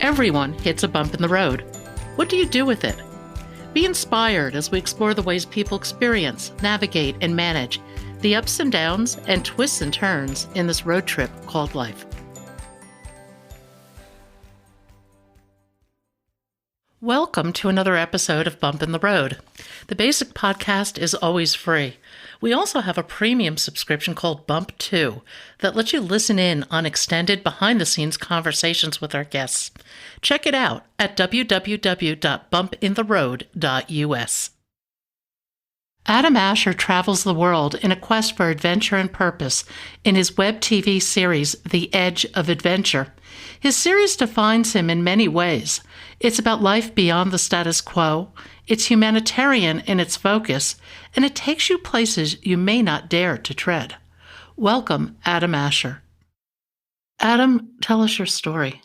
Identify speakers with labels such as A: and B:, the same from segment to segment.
A: Everyone hits a bump in the road. What do you do with it? Be inspired as we explore the ways people experience, navigate, and manage the ups and downs and twists and turns in this road trip called life. Welcome to another episode of Bump in the Road. The basic podcast is always free. We also have a premium subscription called Bump 2 that lets you listen in on extended behind-the-scenes conversations with our guests. Check it out at www.bumpintheroad.us. Adam Asher travels the world in a quest for adventure and purpose in his web TV series, The Edge of Adventure. His series defines him in many ways. It's about life beyond the status quo, it's humanitarian in its focus, and it takes you places you may not dare to tread. Welcome, Adam Asher. Adam, tell us your story.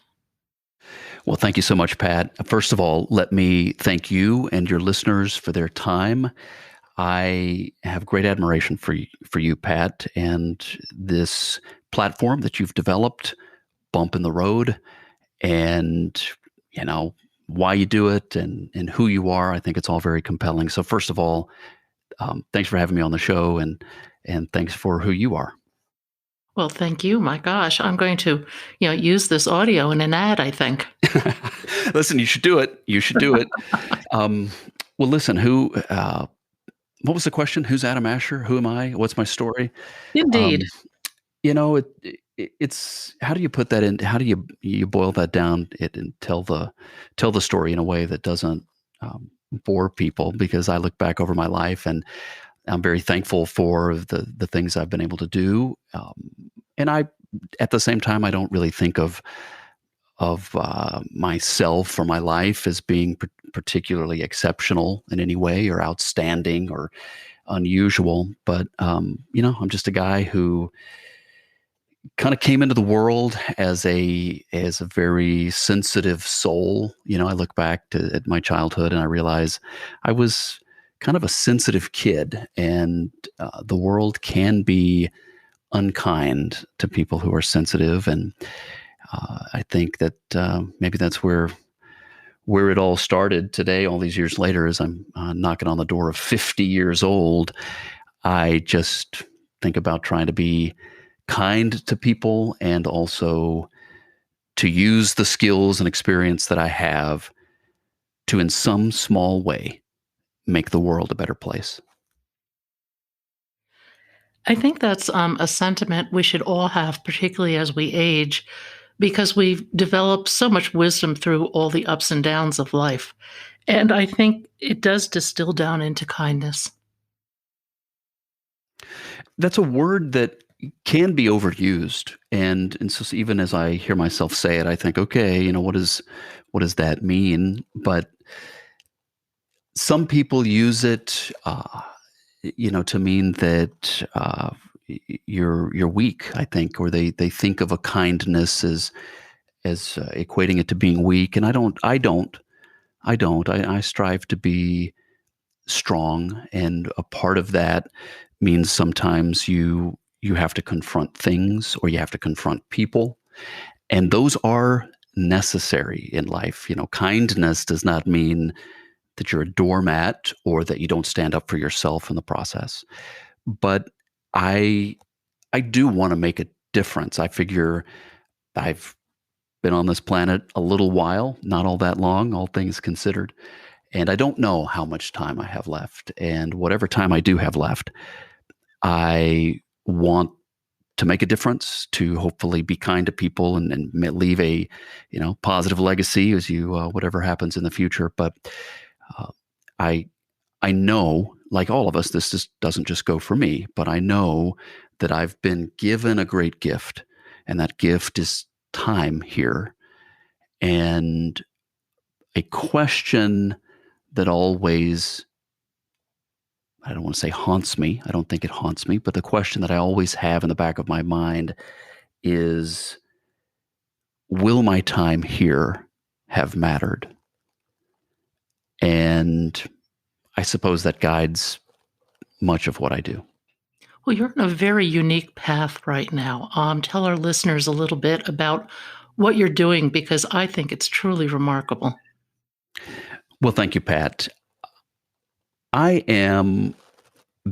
B: Well, thank you so much, Pat. First of all, let me thank you and your listeners for their time. I have great admiration for you, Pat, and this platform that you've developed, Bump in the Road, and why you do it and who you are. I think it's all very compelling. So first of all, thanks for having me on the show, and thanks for who you are.
A: Well, thank you. My gosh, I'm going to use this audio in an ad, I think.
B: Listen, you should do it. You should do it. Well, listen, what was the question? Who's Adam Asher? Who am I? What's my story?
A: Indeed.
B: It's how do you put that in? How do you boil that down and tell the story in a way that doesn't bore people? Because I look back over my life and I'm very thankful for the things I've been able to do. And at the same time, I don't really think of myself or my life as being particularly exceptional in any way or outstanding or unusual. But, I'm just a guy who kind of came into the world as a very sensitive soul. I look back at my childhood and I realize I was kind of a sensitive kid, and the world can be unkind to people who are sensitive. And I think that maybe that's where it all started today, all these years later, as I'm knocking on the door of 50 years old. I just think about trying to be kind to people and also to use the skills and experience that I have to, in some small way, make the world a better place.
A: I think that's a sentiment we should all have, particularly as we age, because we've developed so much wisdom through all the ups and downs of life. And I think it does distill down into kindness.
B: That's a word that can be overused. And so even as I hear myself say it, I think, okay, what does that mean? But some people use it, to mean that you're weak, I think, or they think of a kindness as equating it to being weak. And I don't. I strive to be strong, and a part of that means sometimes you have to confront things, or you have to confront people, and those are necessary in life. Kindness does not mean that you're a doormat or that you don't stand up for yourself in the process. But I do want to make a difference. I figure I've been on this planet a little while, not all that long, all things considered, and I don't know how much time I have left. And whatever time I do have left, I want to make a difference, to hopefully be kind to people and leave a positive legacy as you whatever happens in the future. But I know, like all of us, this just doesn't just go for me, but I know that I've been given a great gift, and that gift is time here. And a question that always, I don't want to say haunts me, I don't think it haunts me, but the question that I always have in the back of my mind is, will my time here have mattered? And I suppose that guides much of what I do.
A: Well, you're on a very unique path right now. Tell our listeners a little bit about what you're doing because I think it's truly remarkable.
B: Well, thank you, Pat. I am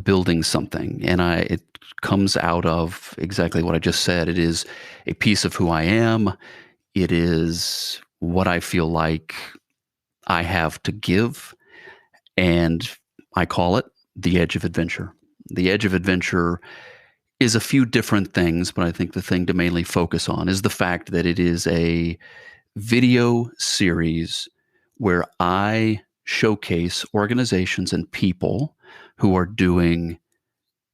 B: building something, and it comes out of exactly what I just said. It is a piece of who I am. It is what I feel like I have to give, and I call it the edge of adventure. The edge of adventure is a few different things, but I think the thing to mainly focus on is the fact that it is a video series where I showcase organizations and people who are doing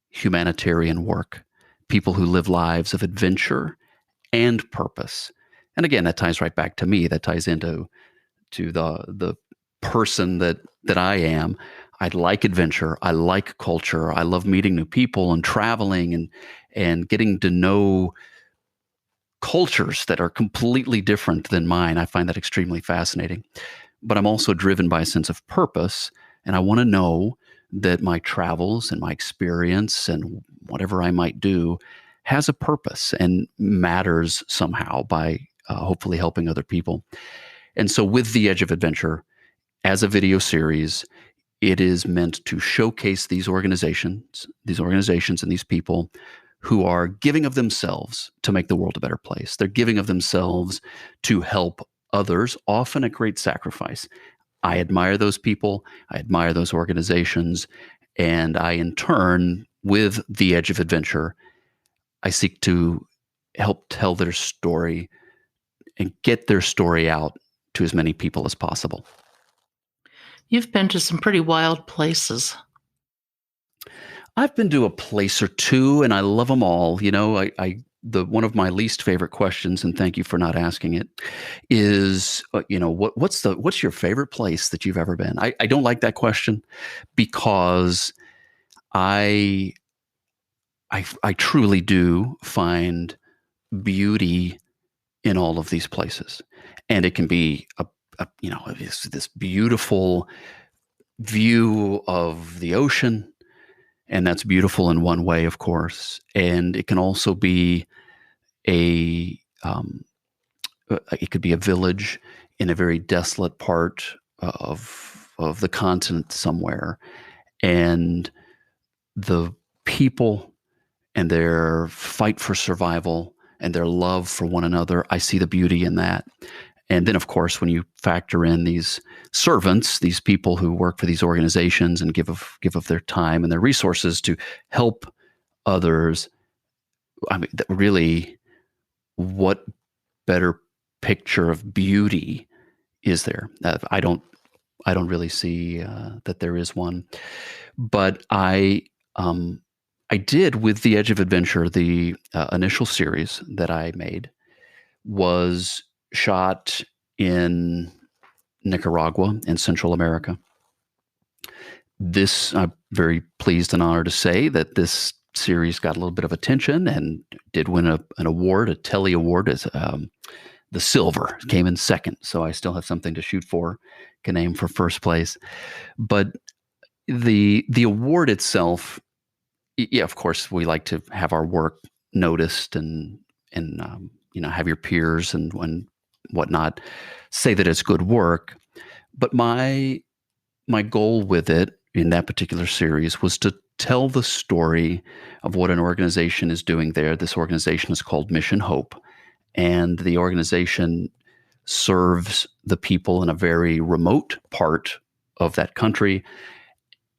B: humanitarian work, people who live lives of adventure and purpose. And again, that ties right back to me. That ties into the person that I am. I like adventure. I like culture. I love meeting new people and traveling and getting to know cultures that are completely different than mine. I find that extremely fascinating. But I'm also driven by a sense of purpose, and I want to know that my travels and my experience and whatever I might do has a purpose and matters somehow by hopefully helping other people. And so, with The Edge of Adventure as a video series, it is meant to showcase these organizations and these people who are giving of themselves to make the world a better place. They're giving of themselves to help others, often at great sacrifice. I admire those people. I admire those organizations. And I, in turn, with The Edge of Adventure, I seek to help tell their story and get their story out to as many people as possible.
A: You've been to some pretty wild places.
B: I've been to a place or two, and I love them all. The one of my least favorite questions, and thank you for not asking it, is what's your favorite place that you've ever been? I don't like that question because I I truly do find beauty in all of these places, and it can be this beautiful view of the ocean. And that's beautiful in one way, of course. And it can also be a it could be a village in a very desolate part of the continent somewhere, and the people and their fight for survival and their love for one another. I see the beauty in that. And then, of course, when you factor in these servants, these people who work for these organizations and give of their time and their resources to help others, I mean, really, what better picture of beauty is there? I don't really see that there is one. But I did with The Edge of Adventure. The initial series that I made was shot in Nicaragua in Central America. I'm very pleased and honored to say that this series got a little bit of attention and did win an award, a Telly Award, as the silver came in second. So I still have something to shoot for, can aim for first place. But the award itself, yeah, of course, we like to have our work noticed and have your peers and whatnot say that it's good work. But my goal with it in that particular series was to tell the story of what an organization is doing there. This organization is called Mission Hope, and the organization serves the people in a very remote part of that country.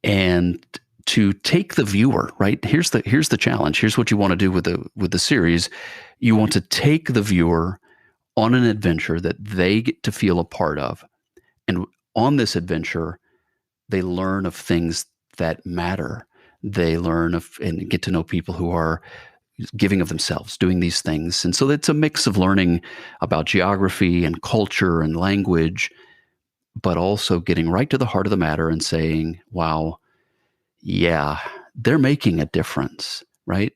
B: And to take the viewer, right? Here's the challenge. Here's what you want to do with the series. You want to take the viewer on an adventure that they get to feel a part of. And on this adventure, they learn of things that matter. They learn of and get to know people who are giving of themselves, doing these things. And so it's a mix of learning about geography and culture and language, but also getting right to the heart of the matter and saying, wow, yeah, they're making a difference, right?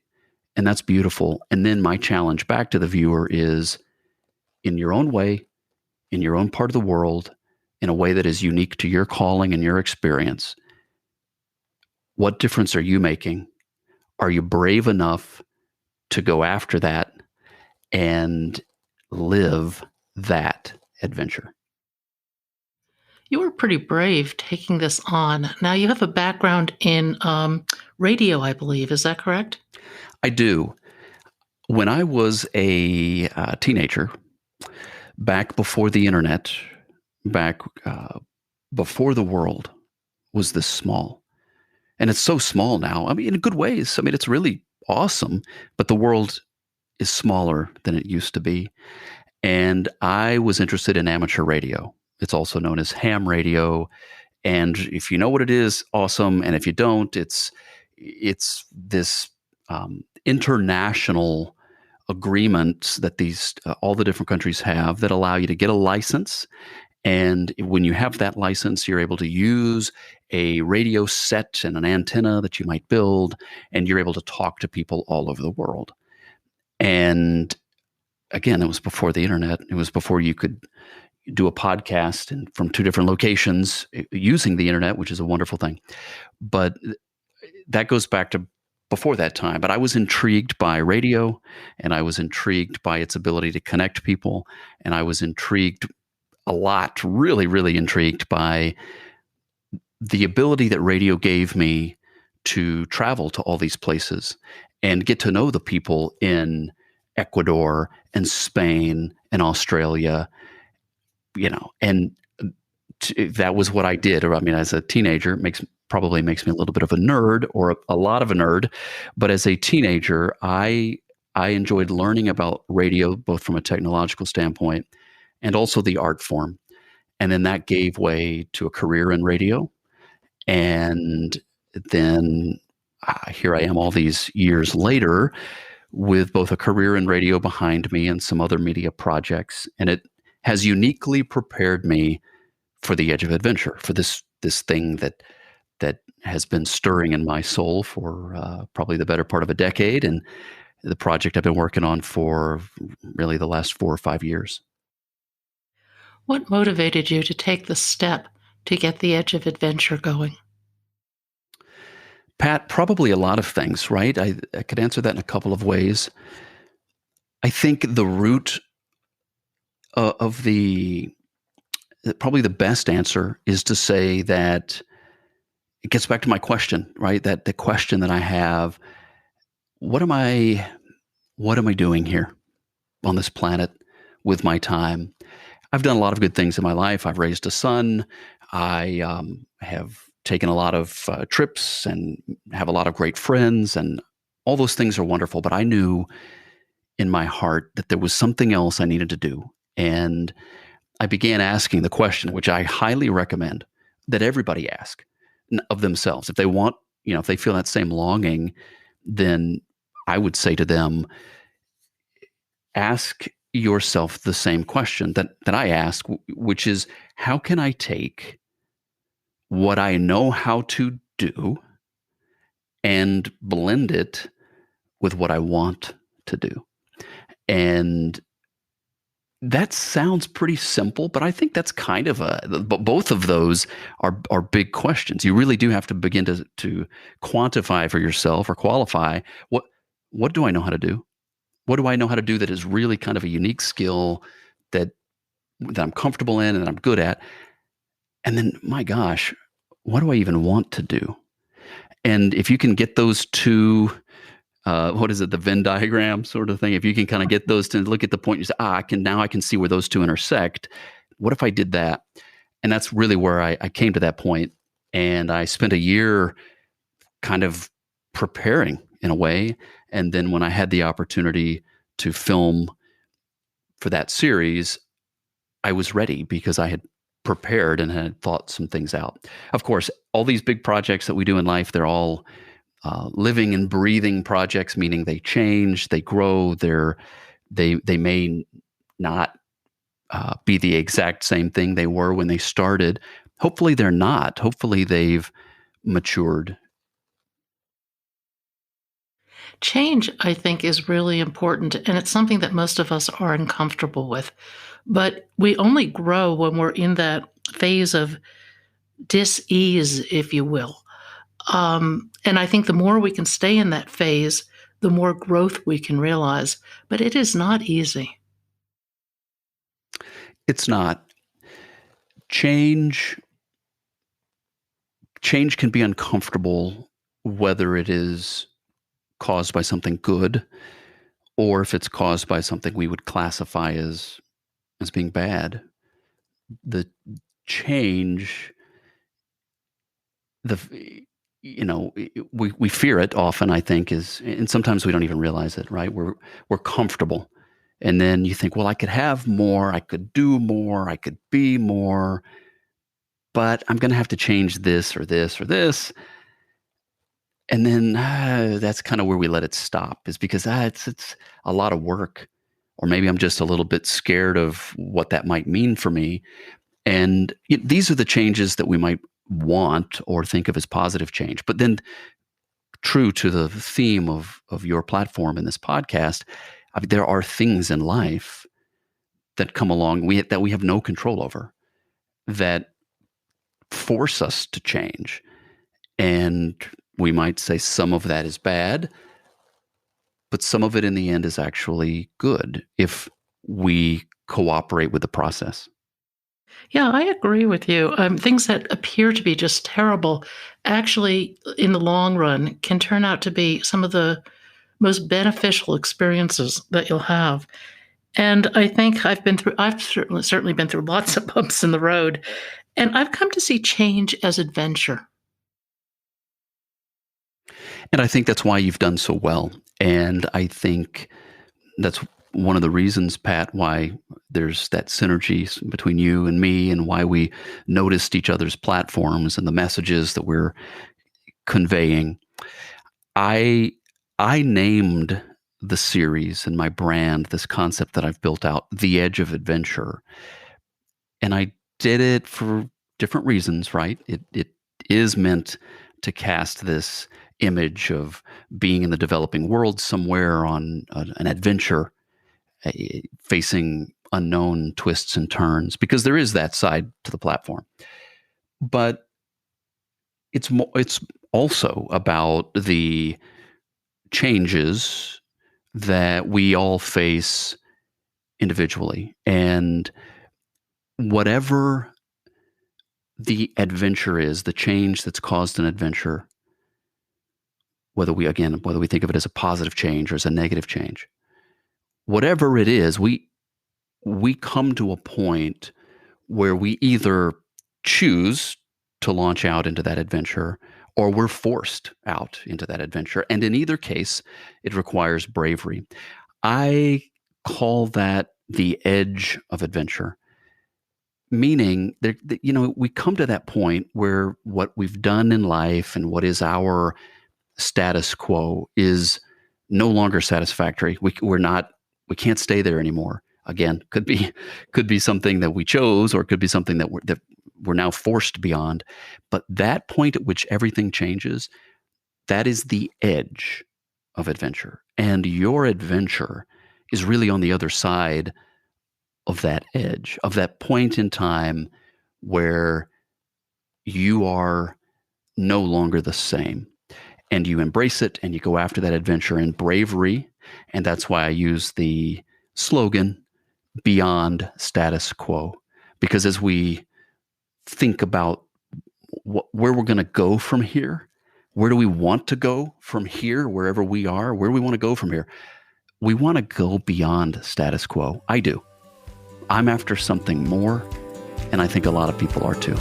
B: And that's beautiful. And then my challenge back to the viewer is, in your own way, in your own part of the world, in a way that is unique to your calling and your experience, what difference are you making? Are you brave enough to go after that and live that adventure.
A: You were pretty brave taking this on. Now, you have a background in radio, I believe. Is that correct?
B: I do. When I was a teenager, back before the internet, back before the world was this small, and it's so small now. I mean, in good ways. I mean, it's really awesome, but the world is smaller than it used to be. And I was interested in amateur radio. It's also known as ham radio. And if you know what it is, awesome. And if you don't, it's this international agreement that these all the different countries have that allow you to get a license. And when you have that license, you're able to use a radio set and an antenna that you might build, and you're able to talk to people all over the world. And again, it was before the internet. It was before you could do a podcast and from two different locations using the internet, which is a wonderful thing. But that goes back to before that time. But I was intrigued by radio, and I was intrigued by its ability to connect people, and I was intrigued a lot, really, really intrigued by the ability that radio gave me to travel to all these places and get to know the people in Ecuador and Spain and Australia, and that was what I did. Or I mean, as a teenager, probably makes me a little bit of a nerd, or a lot of a nerd. But as a teenager, I enjoyed learning about radio, both from a technological standpoint and also the art form. And then that gave way to a career in radio. And then here I am all these years later with both a career in radio behind me and some other media projects. And it has uniquely prepared me for the edge of adventure, for this thing that has been stirring in my soul for probably the better part of a decade, and the project I've been working on for really the last 4 or 5 years.
A: What motivated you to take the step to get the edge of adventure going?
B: Pat, probably a lot of things, right? I could answer that in a couple of ways. I think the root of probably the best answer is to say that it gets back to my question, right? That the question that I have: what am I, what am I doing here on this planet with my time? I've done a lot of good things in my life. I've raised a son. I have taken a lot of trips and have a lot of great friends, and all those things are wonderful. But I knew in my heart that there was something else I needed to do. And I began asking the question, which I highly recommend that everybody ask of themselves. If they want, if they feel that same longing, then I would say to them, ask yourself the same question that I ask, which is, how can I take what I know how to do and blend it with what I want to do? And that sounds pretty simple, but I think that's kind of both of those are big questions. You really do have to begin to quantify for yourself, or qualify, what do I know how to do? What do I know how to do that is really kind of a unique skill that I'm comfortable in and that I'm good at? And then, my gosh, what do I even want to do? And if you can get those two, what is it, the Venn diagram sort of thing? If you can kind of get those to look at the point, you say, I can see where those two intersect. What if I did that? And that's really where I came to that point. And I spent a year kind of preparing in a way. And then when I had the opportunity to film for that series, I was ready because I had prepared and had thought some things out. Of course, all these big projects that we do in life, they're all living and breathing projects, meaning they change, they grow, they may not be the exact same thing they were when they started. Hopefully they're not. Hopefully they've matured.
A: Change, I think, is really important, and it's something that most of us are uncomfortable with. But we only grow when we're in that phase of dis-ease, if you will. And I think the more we can stay in that phase, the more growth we can realize. But it is not easy.
B: It's not. Change change can be uncomfortable, whether it is caused by something good or if it's caused by something we would classify as being bad. The change, the f- we fear it often, I think, is, and sometimes we don't even realize it, right? We're comfortable. And then you think, well, I could have more, I could do more, I could be more, but I'm going to have to change this or this or this. And then that's kind of where we let it stop, is because it's a lot of work, or maybe I'm just a little bit scared of what that might mean for me. And these are the changes that we might want or think of as positive change. But then, true to the theme of your platform in this podcast, I mean, there are things in life that come along that we have no control over, that force us to change. And we might say some of that is bad, but some of it in the end is actually good if we cooperate with the process.
A: Yeah, I agree with you. Things that appear to be just terrible actually, in the long run, can turn out to be some of the most beneficial experiences that you'll have. And I think I've certainly been through lots of bumps in the road, and I've come to see change as adventure.
B: And I think that's why you've done so well. And I think that's one of the reasons, Pat, why there's that synergy between you and me, and why we noticed each other's platforms and the messages that we're conveying. I I named the series and my brand, this concept that I've built out, The Edge of Adventure. And I did it for different reasons, right? It is meant to cast this image of being in the developing world somewhere on an adventure, facing unknown twists and turns, because there is that side to the platform. But it's also about the changes that we all face individually, and whatever the adventure is, the change that's caused an adventure, whether we think of it as a positive change or as a negative change, whatever it is, we come to a point where we either choose to launch out into that adventure, or we're forced out into that adventure. And in either case, it requires bravery. I call that the edge of adventure, meaning we come to that point where what we've done in life and what is our status quo is no longer satisfactory. We can't stay there anymore. Again, could be something that we chose, or it could be something that we're now forced beyond. But that point at which everything changes, that is the edge of adventure. And your adventure is really on the other side of that edge, of that point in time where you are no longer the same. And you embrace it and you go after that adventure in bravery. And that's why I use the slogan, beyond status quo. Because as we think about where we're going to go from here, where do we want to go from here, wherever we are, where do we want to go from here? We want to go beyond status quo. I do. I'm after something more, and I think a lot of people are too.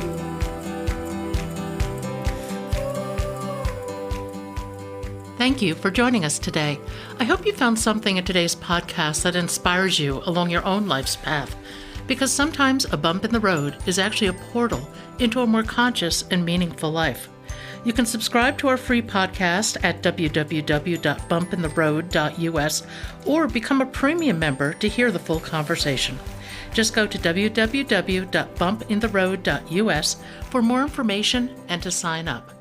A: Thank you for joining us today. I hope you found something in today's podcast that inspires you along your own life's path, because sometimes a bump in the road is actually a portal into a more conscious and meaningful life. You can subscribe to our free podcast at www.bumpintheroad.us or become a premium member to hear the full conversation. Just go to www.bumpintheroad.us for more information and to sign up.